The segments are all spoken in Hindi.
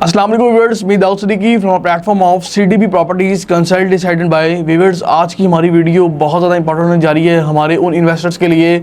अस्सलाम वालेकुम viewers, me Daud Siddiqui from platform of CDP properties consult decided by viewers. आज की हमारी वीडियो बहुत ज़्यादा इंपॉर्टेंट होने जा रही है हमारे उन इन्वेस्टर्स के लिए,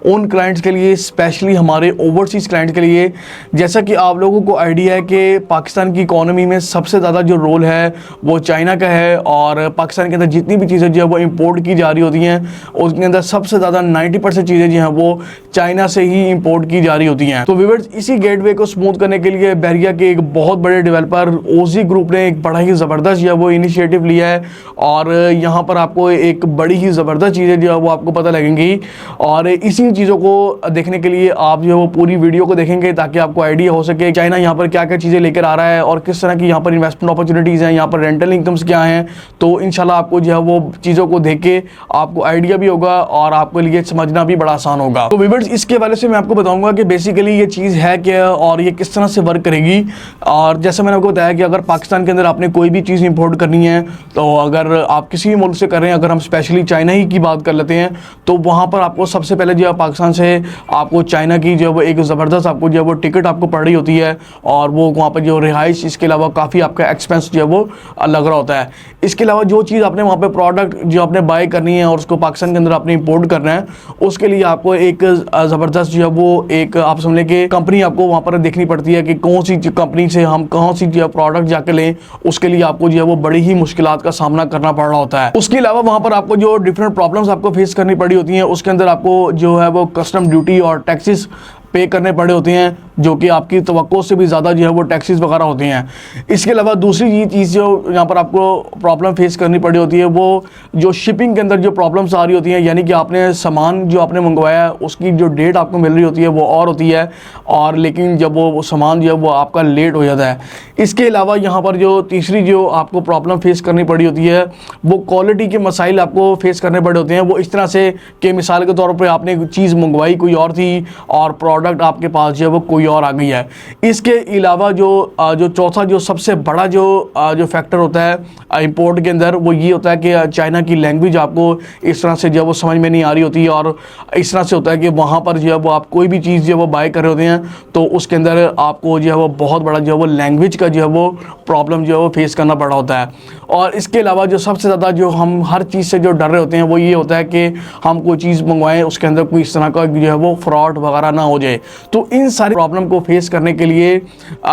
उन क्लाइंट्स के लिए, स्पेशली हमारे ओवरसीज़ क्लाइंट के लिए। जैसा कि आप लोगों को आइडिया है कि पाकिस्तान की इकॉनमी में सबसे ज़्यादा जो रोल है वो चाइना का है, और पाकिस्तान के अंदर जितनी भी चीज़ें जो है वो इम्पोर्ट की जा रही होती हैं उसके अंदर सबसे ज़्यादा 90% चीज़ें जो हैं वो चाइना से ही इम्पोर्ट की जा रही होती हैं। तो व्यूअर्स, इसी गेटवे को स्मूथ करने के लिए बहरिया के एक बहुत बड़े डेवलपर ओजी ग्रुप ने एक बड़ा ही ज़बरदस्त जो है वो इनिशिएटिव लिया है, और यहाँ पर आपको एक बड़ी ही ज़बरदस्त चीज़ें जो है वो आपको पता लगेंगी। और इसी चीज़ों को देखने के लिए आप जो है वो पूरी वीडियो को देखेंगे ताकि आपको आइडिया हो सके चाइना यहाँ पर क्या क्या चीज़ें लेकर आ रहा है और किस तरह की यहाँ पर इन्वेस्टमेंट अपॉर्चुनिटीज़ हैं, यहाँ पर रेंटल इनकम्स क्या हैं। तो इंशाल्लाह आपको जो है वो चीज़ों को देख के आपको आइडिया भी होगा और आपके लिए समझना भी बड़ा आसान होगा। तो व्यूअर्स, इसके हवाले से मैं आपको बताऊँगा कि बेसिकली ये चीज़ है क्या और ये किस तरह से वर्क करेगी। और जैसे मैंने आपको बताया कि अगर पाकिस्तान के अंदर आपने कोई भी चीज़ इंपोर्ट करनी है, तो अगर आप किसी भी मुल्क से कर रहे हैं, अगर हम स्पेशली चाइना ही की बात कर लेते हैं, तो वहाँ पर आपको सबसे पहले जो है पाकिस्तान से आपको चाइना की जो है वो एक ज़बरदस्त आपको जो है वो टिकट आपको पड़ रही होती है, और वो वहाँ पर जो रिहाइश, इसके अलावा काफ़ी आपका एक्सपेंस जो है वो लग रहा होता है। इसके अलावा जो चीज़ आपने वहाँ पर प्रोडक्ट जो आपने बाय करनी है और उसको पाकिस्तान के अंदर आपने इंपोर्ट करना है, उसके लिए आपको एक ज़बरदस्त जो है वो एक आप समझ लें कि कंपनी आपको वहाँ पर देखनी पड़ती है कि कौन सी कंपनी से हम कौन सी जो प्रोडक्ट जाके लें। उसके लिए आपको जो है वो बड़ी ही मुश्किलात का सामना करना पड़ रहा होता है। उसके अलावा वहाँ पर आपको जो डिफरेंट प्रॉब्लम्स आपको फेस करनी पड़ी होती हैं, उसके अंदर आपको जो है वो कस्टम ड्यूटी और टैक्सेस पे करने पड़े होते हैं, जो कि आपकी तवक्को से भी ज़्यादा जो है वो टैक्सेस वगैरह होती हैं। इसके अलावा दूसरी ये चीज़ जो यहाँ पर आपको प्रॉब्लम फेस करनी पड़ी होती है, वो जो शिपिंग के अंदर जो प्रॉब्लम्स आ रही होती हैं, यानी कि आपने सामान जो आपने मंगवाया है उसकी जो डेट आपको मिल रही होती है वो और होती है, और लेकिन जब वो सामान जो है वो आपका लेट हो जाता है। इसके अलावा यहाँ पर जो तीसरी जो आपको प्रॉब्लम फेस करनी पड़ी होती है, वो क्वालिटी के मसाइल आपको फेस करने पड़े होते हैं। वो इस तरह से कि मिसाल के तौर पर आपने चीज़ मंगवाई कोई और थी और प्रोडक्ट आपके पास जो है वो कोई और आ गई है। इसके अलावा जो चौथा जो सबसे बड़ा जो फैक्टर होता है इंपोर्ट के अंदर, वो ये होता है कि चाइना की लैंग्वेज आपको इस तरह से जो है वो समझ में नहीं आ रही होती, और इस तरह से होता है कि वहाँ पर जो है वो आप कोई भी चीज़ जो है वो बाय कर रहे होते हैं, तो उसके अंदर आपको जो है वो बहुत बड़ा जो है वो लैंग्वेज का जो है वो प्रॉब्लम जो है वो फेस करना पड़ा होता है। और इसके अलावा जो सबसे ज़्यादा जो हम हर चीज़ से जो डर रहे होते हैं वो ये होता है कि हम कोई चीज़ मंगवाएं उसके अंदर कोई इस तरह का जो है वो फ्रॉड वगैरह ना हो जाए। तो इन सारी प्रॉब्लम को फेस करने के लिए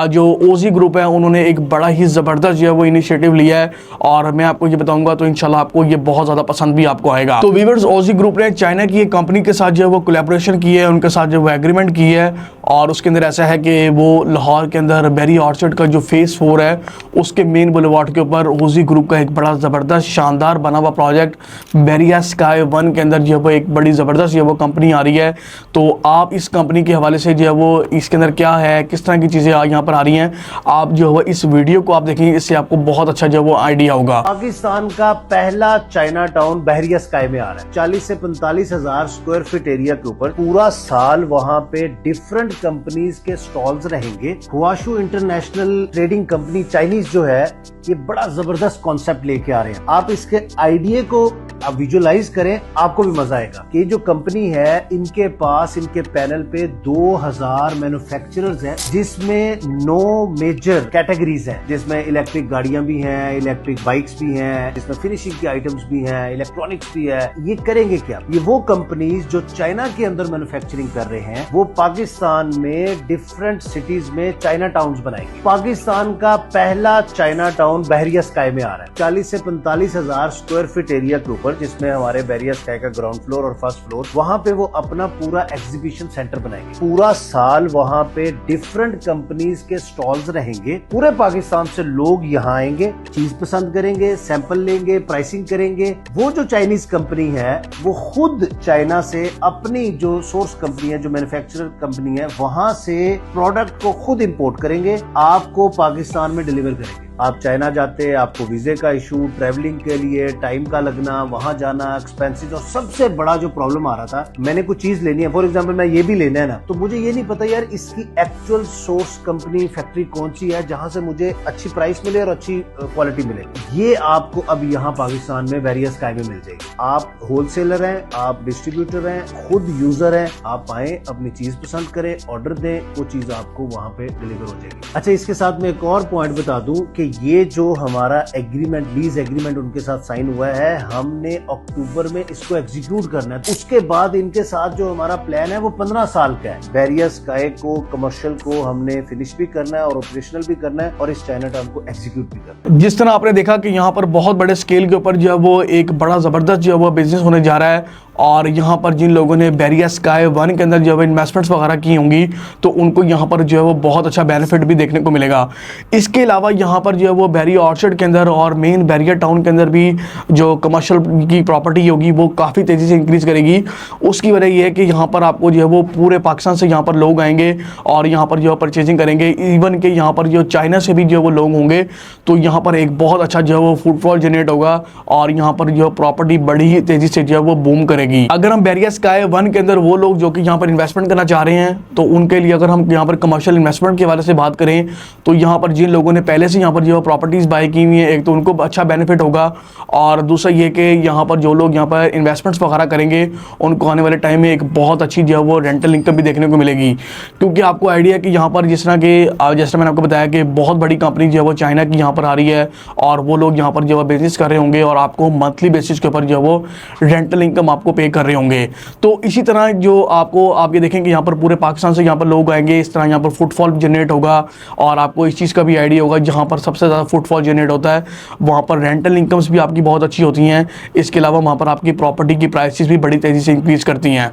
जो ओजी ग्रुप है उन्होंने एक बड़ा ही ज़बरदस्त जो है वो इनिशिएटिव लिया है, और मैं आपको ये बताऊंगा तो इंशाल्लाह आपको ये बहुत ज़्यादा पसंद भी आपको आएगा। तो व्यूअर्स, ओजी ग्रुप ने चाइना की एक कंपनी के साथ जो है वो कोलैबोरेशन की है, उनके साथ जो वो एग्रीमेंट की है, और उसके अंदर ऐसा है कि वो लाहौर के अंदर बेरी ऑर्चर्ड का जो फेज़ 4 है उसके मेन बुलेवार्ड के ऊपर ओजी ग्रुप का एक बड़ा ज़बरदस्त शानदार बना हुआ प्रोजेक्ट बेरिया स्काई 1 के अंदर जो है वो एक बड़ी ज़बरदस्त जो है वो कंपनी आ रही है। तो आप इस कंपनी के हवाले से जो है वो इसके अंदर क्या है, किस तरह की चीज़ें यहाँ पर आ रही हैं, आप जो है इस वीडियो को आप देखेंगे, इससे आपको बहुत अच्छा जो है वो आइडिया होगा। पाकिस्तान का पहला चाइना टाउन बहरिया स्काई में आ रहा है। 40 से 45 हजार स्क्वायर फीट एरिया के ऊपर पूरा साल वहाँ पे डिफरेंट कंपनीज के स्टॉल्स रहेंगे। हुआशू इंटरनेशनल ट्रेडिंग कंपनी चाइनीज जो है ये बड़ा जबरदस्त कॉन्सेप्ट लेके आ रहे हैं। आप इसके आइडिया को आप विजुअलाइज करें, आपको भी मजा आएगा कि जो कंपनी है इनके पास इनके पैनल पे 2000 मैन्युफैक्चरर्स हैं, जिसमें 9 मेजर कैटेगरीज हैं, जिसमें इलेक्ट्रिक गाड़ियां भी हैं, इलेक्ट्रिक बाइक्स भी हैं, जिसमें फिनिशिंग के आइटम्स भी हैं, इलेक्ट्रॉनिक्स भी है। ये करेंगे क्या? ये वो कंपनीज जो चाइना के अंदर मैन्युफैक्चरिंग कर रहे हैं वो पाकिस्तान में डिफरेंट सिटीज में चाइना टाउन्स बनाएंगे। पाकिस्तान का पहला चाइना टाउन बहरिया स्काई में आ रहा है। 40 से 45 हजार स्क्वायर फीट एरिया के ऊपर, जिसमें हमारे बहरिया स्काई का ग्राउंड फ्लोर और फर्स्ट फ्लोर, वहां पे वो अपना पूरा एग्जीबिशन सेंटर बनाएंगे। पूरा साल वहां पे डिफरेंट कंपनीज के स्टॉल्स रहेंगे। पूरे पाकिस्तान से लोग यहाँ आएंगे, चीज पसंद करेंगे, सैंपल लेंगे, प्राइसिंग करेंगे। वो जो चाइनीज कंपनी है वो खुद चाइना से अपनी जो सोर्स कंपनी है, जो मैन्युफैक्चरर कंपनी है, वहां से प्रोडक्ट को खुद इंपोर्ट करेंगे, आपको पाकिस्तान में डिलीवर करेंगे। आप चाइना जाते, आपको वीजे का इशू, ट्रेवलिंग के लिए टाइम का लगना, वहां जाना, एक्सपेंसेस, और सबसे बड़ा जो प्रॉब्लम आ रहा था, मैंने कुछ चीज लेनी है, फॉर एग्जाम्पल मैं ये भी लेना है ना, तो मुझे ये नहीं पता यार इसकी एक्चुअल सोर्स कंपनी फैक्ट्री कौन सी है जहां से मुझे अच्छी प्राइस मिले और अच्छी क्वालिटी मिले। ये आपको अब यहाँ पाकिस्तान में वेरियस स्काई में मिल जाएगी। आप होलसेलर हैं, आप डिस्ट्रीब्यूटर हैं, खुद यूजर हैं, आप आए, अपनी चीज पसंद करें, ऑर्डर दें, वो चीज आपको वहां पे डिलीवर हो जाएगी। अच्छा, इसके साथ मैं एक और पॉइंट बता दूं कि ये जो हमारा एग्रीमेंट, लीज एग्रीमेंट उनके साथ साइन हुआ है, हमने अक्टूबर में इसको एग्जीक्यूट करना है। उसके बाद इनके साथ जो हमारा प्लान है वो 15 साल का है। वेरियस स्काई को, कमर्शियल को हमने फिनिश भी करना है और ऑपरेशनल भी करना है और इस चाइना टाउन को एग्जीक्यूट भी करना है। जिस तरह आपने देखा कि यहाँ पर बहुत बड़े स्केल के ऊपर जो है वो एक बड़ा ज़बरदस्त जो है वो बिजनेस होने जा रहा है, और यहाँ पर जिन लोगों ने वेरियस स्काई 1 के अंदर जो है इन्वेस्टमेंट्स वगैरह की होंगी तो उनको यहाँ पर जो है वो बहुत अच्छा बेनिफिट भी देखने को मिलेगा। इसके अलावा यहाँ पर जो है वो बैरियर ऑर्चर्ड के अंदर और मेन बैरियर टाउन के अंदर भी जो कमर्शियल की प्रॉपर्टी होगी वो काफ़ी तेज़ी से इंक्रीज़ करेगी। उसकी वजह ये है कि यहाँ पर आपको जो है वो पूरे पाकिस्तान से यहाँ पर लोग आएंगे और यहाँ पर जो है परचेजिंग करेंगे। इवन कि यहाँ पर जो चाइना से भी जो है वो लोग होंगे, तो यहाँ पर एक बहुत अच्छा जो है वो फुटफॉल जनरेट होगा और यहाँ पर जो प्रॉपर्टी बड़ी ही तेज़ी से जो है वो बूम करेगी। अगर हम वेरियस स्काई 1 के अंदर वो लोग जो कि यहाँ पर इन्वेस्टमेंट करना चाह रहे हैं, तो उनके लिए अगर हम यहाँ पर कमर्शियल इन्वेस्टमेंट के हवाले से बात करें तो यहाँ पर जिन लोगों ने पहले से यहाँ पर जो प्रॉपर्टीज़ बाय की हुई है, एक तो उनको अच्छा बेनिफिट होगा और दूसरा ये कि यहाँ पर जो लोग यहाँ पर इन्वेस्टमेंट्स वगैरह करेंगे उनको आने वाले टाइम में एक बहुत अच्छी जो है वो रेंटल इनकम भी देखने को मिलेगी। क्योंकि आपको आइडिया है कि यहाँ पर जिस तरह के जैसे मैंने आपको बताया कि बहुत बड़ी कंपनी जो है वो चाइना की यहाँ पर आ रही है और वो लोग यहाँ पर जो है बिजनेस कर रहे होंगे और आपको मंथली बेसिस के ऊपर जो है वो रेंटल इनकम आपको पे कर रहे होंगे। तो इसी तरह जो आपको आप ये देखेंगे यहाँ पर पूरे पाकिस्तान से यहाँ पर लोग आएंगे, इस तरह यहाँ पर फुटफॉल जनरेट होगा और आपको इस चीज़ का भी आइडिया होगा जहाँ पर सबसे ज़्यादा फुटफॉल जनरेट होता है वहाँ पर रेंटल इनकम्स भी आपकी बहुत अच्छी होती हैं। इसके अलावा वहाँ पर आपकी प्रॉपर्टी की प्राइसेस भी बड़ी तेज़ी से इंक्रीज़ करती हैं।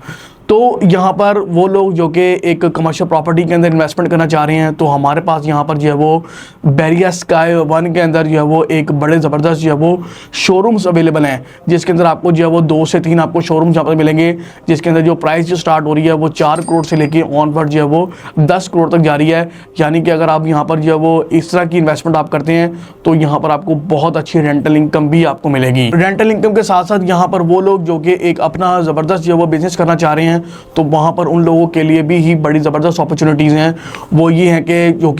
तो यहाँ पर वो लोग जो कि एक कमर्शियल प्रॉपर्टी के अंदर इन्वेस्टमेंट करना चाह रहे हैं, तो हमारे पास यहाँ पर जो है वो वेरियस स्काई 1 के अंदर जो है वो एक बड़े ज़बरदस्त जो है वो शोरूम्स अवेलेबल हैं, जिसके अंदर आपको जो है वो 2 से 3 आपको शोरूम्स यहाँ पर मिलेंगे, जिसके अंदर जो प्राइस जो स्टार्ट हो रही है वो 4 करोड़ से लेके ऑनवर्ड जो है वो 10 करोड़ तक जा रही है। यानी कि अगर आप यहाँ पर जो है वो इस तरह की इन्वेस्टमेंट आप करते हैं तो यहाँ पर आपको बहुत अच्छी रेंटल इनकम भी आपको मिलेगी। रेंटल इनकम के साथ साथ यहाँ पर वो लोग जो कि एक अपना ज़बरदस्त जो है वो बिजनेस करना चाह रहे हैं, तो वहाँ पर उन लोगों के लिए भी ही बड़ी ज़बरदस्त अपॉर्चुनिटीज़ हैं। वो ये हैं कि जो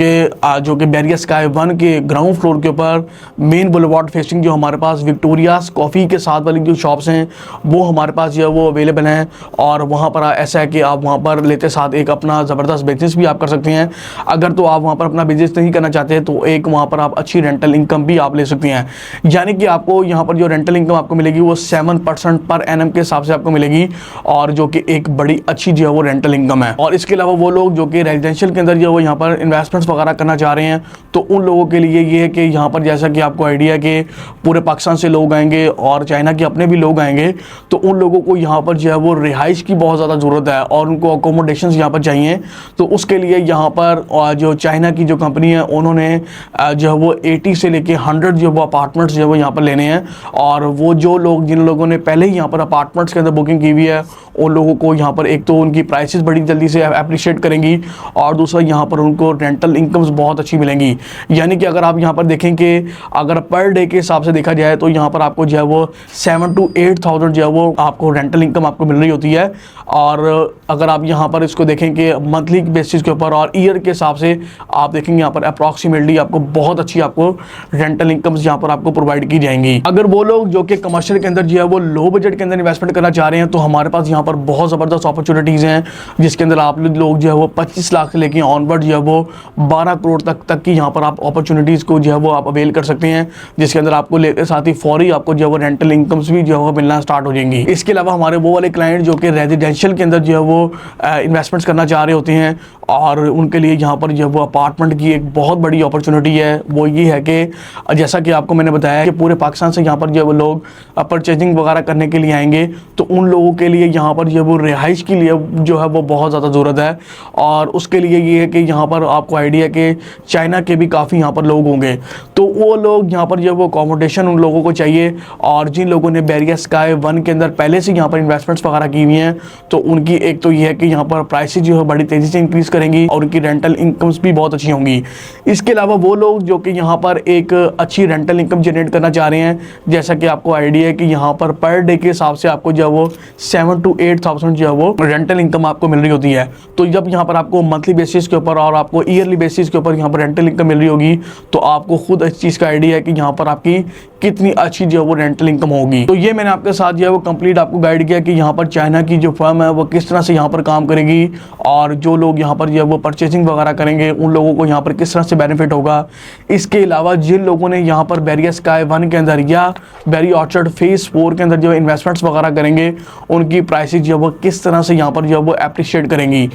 कि वेरियस स्काई 1 के ग्राउंड फ्लोर के ऊपर मेन बुलेवार्ड फेसिंग जो हमारे पास विक्टोरियास कॉफ़ी के साथ वाली जो शॉप्स हैं वो हमारे पास जो है वो अवेलेबल हैं। और वहाँ पर ऐसा है कि आप वहाँ पर लेते साथ एक अपना ज़बरदस्त बिजनेस भी आप कर सकते हैं। अगर तो आप वहाँ पर अपना बिजनेस नहीं करना चाहते तो एक वहाँ पर आप अच्छी रेंटल इनकम भी आप ले सकते हैं। यानी कि आपको यहाँ पर जो रेंटल इनकम आपको मिलेगी वो 7% पर एनम के हिसाब से आपको मिलेगी और जो कि एक बड़ी अच्छी जो है वो रेंटल इनकम है। और इसके अलावा वो लोग जो कि रेजिडेंशियल के अंदर जो है वो यहाँ पर इन्वेस्टमेंट्स वगैरह करना चाह रहे हैं, तो उन लोगों के लिए ये है कि यहाँ पर जैसा कि आपको आइडिया है कि पूरे पाकिस्तान से लोग आएंगे और चाइना के अपने भी लोग आएंगे, तो उन लोगों को यहाँ पर जो है वो रिहाइश की बहुत ज़्यादा ज़रूरत है और उनको अकोमोडेशन यहाँ पर चाहिए। तो उसके लिए यहाँ पर जो चाइना की जो कंपनी है उन्होंने जो है वो 80 से लेके 100 जो वो अपार्टमेंट्स जो है वो यहाँ पर लेने हैं। और वो जो लोग जिन लोगों ने पहले ही यहाँ पर अपार्टमेंट्स के अंदर बुकिंग की हुई है उन लोगों को यहाँ पर एक तो उनकी प्राइसेस बड़ी जल्दी से अप्रिशिएट करेंगी और दूसरा यहाँ पर उनको रेंटल इनकम्स बहुत अच्छी मिलेंगी। यानी कि अगर आप यहाँ पर देखें कि अगर पर डे के हिसाब से देखा जाए तो यहाँ पर आपको जो है वो 7,000 to 8,000 जो है वो आपको रेंटल इनकम आपको मिल रही होती है। और अगर आप यहाँ पर इसको देखें कि मंथली बेसिस के ऊपर और ईयर के हिसाब से आप देखेंगे यहाँ पर अप्रॉक्सीमेटली आपको बहुत अच्छी आपको रेंटल इनकम्स यहाँ पर आपको प्रोवाइड की जाएंगी। अगर वो लोग जो कि कमर्शियल के अंदर जो है वो लो बजट के अंदर इन्वेस्टमेंट करना चाह रहे हैं तो हमारे पास यहाँ पर बहुत ज़बरदस्त अपॉर्चुनिटीज़ हैं, जिसके अंदर आप लोग जो है वो 25 लाख से लेके ऑनवर्ड जो है वो 12 करोड़ तक की यहाँ पर आप अपॉर्चुनिटीज़ को जो है वो आप अवेल कर सकते हैं, जिसके अंदर आपको लेते साथ ही फौरी आपको जो है वो रेंटल इनकम्स भी जो है वो मिलना स्टार्ट हो जाएंगी। इसके अलावा हमारे वो वाले क्लाइंट जो कि रेजिडेंशियल के अंदर जो है वो इन्वेस्टमेंट्स करना चाह रहे होते हैं और उनके लिए यहाँ पर जो है वो अपार्टमेंट की एक बहुत बड़ी अपॉर्चुनिटी है। वो ये है कि जैसा कि आपको मैंने बताया कि पूरे पाकिस्तान से यहाँ पर जो है वो लोग परचेजिंग वगैरह करने के लिए आएंगे, तो उन लोगों के लिए यहाँ पर जो है वो रिहाइश के लिए जो है वो बहुत ज़्यादा ज़रूरत है। और उसके लिए ये है कि यहाँ पर आपको आइडिया कि चाइना के भी काफ़ी यहाँ पर लोग होंगे, तो वो लोग यहाँ पर जो है वो अकोमोडेशन उन लोगों को चाहिए। और जिन लोगों ने वेरियस स्काई 1 के अंदर पहले से यहाँ पर इन्वेस्टमेंट्स वगैरह की हुई हैं तो उनकी एक तो ये है कि यहाँ पर प्राइसेस जो है बड़ी तेज़ी से इंक्रीज़ करेंगी और उनकी रेंटल इनकम्स भी बहुत अच्छी होंगी। इसके अलावा वो लोग जो कि यहाँ पर एक अच्छी रेंटल इनकम जनरेट करना चाह रहे हैं, जैसा कि आपको आइडिया है कि यहाँ पर पर डे के हिसाब से आपको जो है वो 7 to 8,000 जो है वो रेंटल इनकम आपको मिल रही होती है। तो जब यहाँ पर आपको मंथली बेसिस के ऊपर और आपको ईयरली बेसिस के ऊपर यहाँ पर रेंटल इनकम मिल रही होगी, तो आपको खुद इस चीज़ का आइडिया है कि यहाँ पर आपकी कितनी अच्छी जो है वो रेंटल इनकम होगी। तो ये मैंने आपके साथ जो है वो कंप्लीट आपको गाइड किया कि यहाँ पर चाइना की जो फर्म है वो किस तरह से यहाँ पर काम करेगी और जो लोग यहाँ पर जो है वो परचेसिंग वगैरह करेंगे उन लोगों को यहाँ पर किस तरह से बेनिफिट होगा। इसके अलावा जिन लोगों ने यहाँ पर बैरियर स्काई 1 के अंदर या बैरी ऑर्चर्ड फेज 4 के अंदर जो इन्वेस्टमेंट्स वगैरह करेंगे उनकी प्राइसेस जो है वो किस तरह से यहाँ पर जो है वो अप्रिशिएट करेंगी।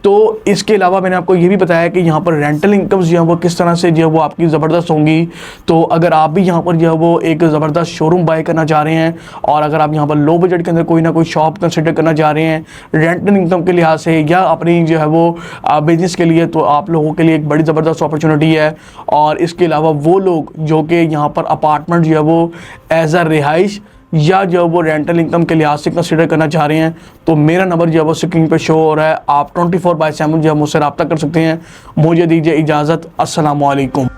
तो इसके अलावा मैंने आपको ये भी बताया कि यहाँ पर रेंटल इनकम्स जो है वो किस तरह से जो है वो आपकी ज़बरदस्त होंगी। तो अगर आप भी यहाँ पर जो है वो एक ज़बरदस्त शोरूम बाय करना चाह रहे हैं और अगर आप यहाँ पर लो बजट के अंदर कोई ना कोई शॉप कंसिडर करना चाह रहे हैं रेंटल इनकम के लिहाज से या अपनी जो है वो बिजनेस के लिए, तो आप लोगों के लिए एक बड़ी ज़बरदस्त अपॉर्चुनिटी है। और इसके अलावा वो लोग जो कि यहाँ पर अपार्टमेंट जो है वो एज अ रिहाइश या जो वो रेंटल इनकम के लिहाज से कंसिडर करना चाह रहे हैं, तो मेरा नंबर जो है वो स्क्रीन पे शो हो रहा है। आप 24/7 जो है मुझसे रब्ता कर सकते हैं। मुझे दीजिए इजाज़त। अस्सलाम वालेकुम।